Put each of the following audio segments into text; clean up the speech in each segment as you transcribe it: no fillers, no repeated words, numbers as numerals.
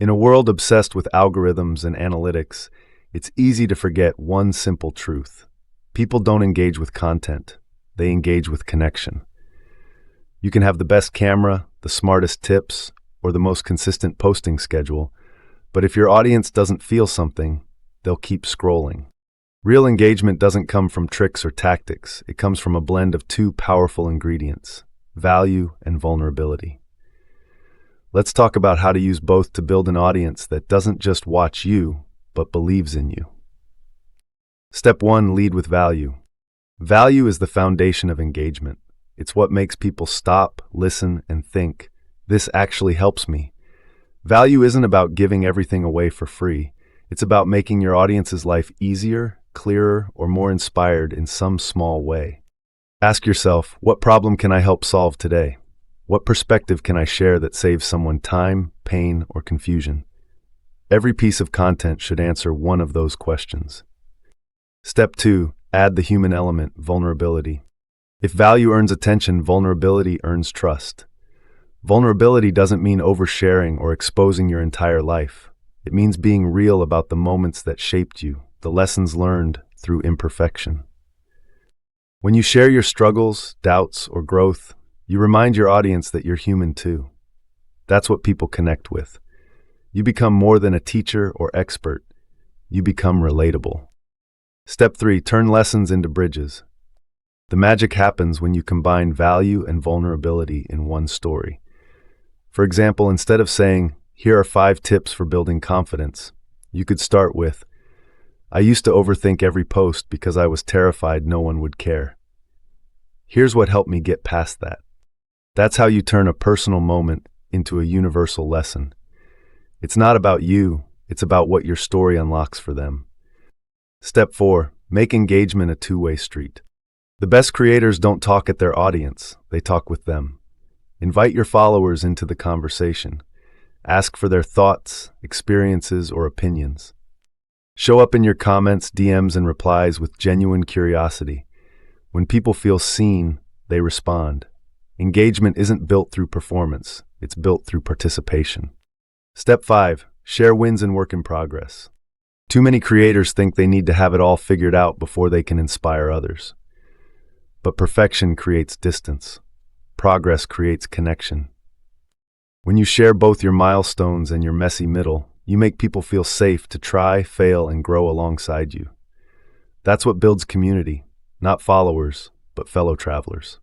In a world obsessed with algorithms and analytics, it's easy to forget one simple truth. People don't engage with content, they engage with connection. You can have the best camera, the smartest tips, or the most consistent posting schedule, but if your audience doesn't feel something, they'll keep scrolling. Real engagement doesn't come from tricks or tactics. It comes from a blend of two powerful ingredients: value and vulnerability. Let's talk about how to use both to build an audience that doesn't just watch you, but believes in you. Step 1, lead with value. Value is the foundation of engagement. It's what makes people stop, listen, and think, "This actually helps me." Value isn't about giving everything away for free. It's about making your audience's life easier, clearer, or more inspired in some small way. Ask yourself, what problem can I help solve today? What perspective can I share that saves someone time, pain, or confusion? Every piece of content should answer one of those questions. Step 2, add the human element, vulnerability. If value earns attention, vulnerability earns trust. Vulnerability doesn't mean oversharing or exposing your entire life. It means being real about the moments that shaped you, the lessons learned through imperfection. When you share your struggles, doubts, or growth, you remind your audience that you're human too. That's what people connect with. You become more than a teacher or expert. You become relatable. Step 3, turn lessons into bridges. The magic happens when you combine value and vulnerability in one story. For example, instead of saying, "Here are 5 tips for building confidence," you could start with, "I used to overthink every post because I was terrified no one would care. Here's what helped me get past that." That's how you turn a personal moment into a universal lesson. It's not about you, it's about what your story unlocks for them. Step 4, make engagement a two-way street. The best creators don't talk at their audience, they talk with them. Invite your followers into the conversation. Ask for their thoughts, experiences, or opinions. Show up in your comments, DMs, and replies with genuine curiosity. When people feel seen, they respond. Engagement isn't built through performance, it's built through participation. Step 5, share wins and work in progress. Too many creators think they need to have it all figured out before they can inspire others. But perfection creates distance. Progress creates connection. When you share both your milestones and your messy middle, you make people feel safe to try, fail, and grow alongside you. That's what builds community, not followers, but fellow travelers.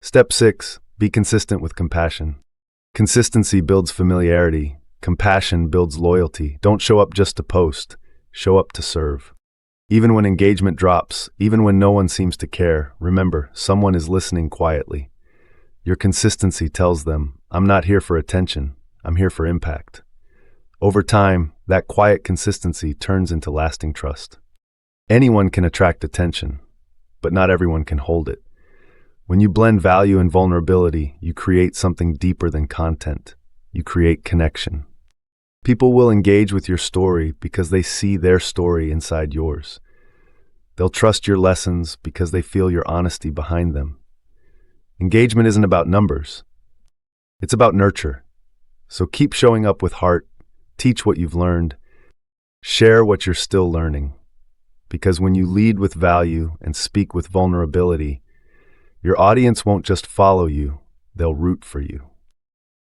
Step 6, be consistent with compassion. Consistency builds familiarity. Compassion builds loyalty. Don't show up just to post. Show up to serve. Even when engagement drops, even when no one seems to care, remember, someone is listening quietly. Your consistency tells them, "I'm not here for attention. I'm here for impact." Over time, that quiet consistency turns into lasting trust. Anyone can attract attention, but not everyone can hold it. When you blend value and vulnerability, you create something deeper than content. You create connection. People will engage with your story because they see their story inside yours. They'll trust your lessons because they feel your honesty behind them. Engagement isn't about numbers. It's about nurture. So keep showing up with heart, teach what you've learned, share what you're still learning. Because when you lead with value and speak with vulnerability, your audience won't just follow you, they'll root for you.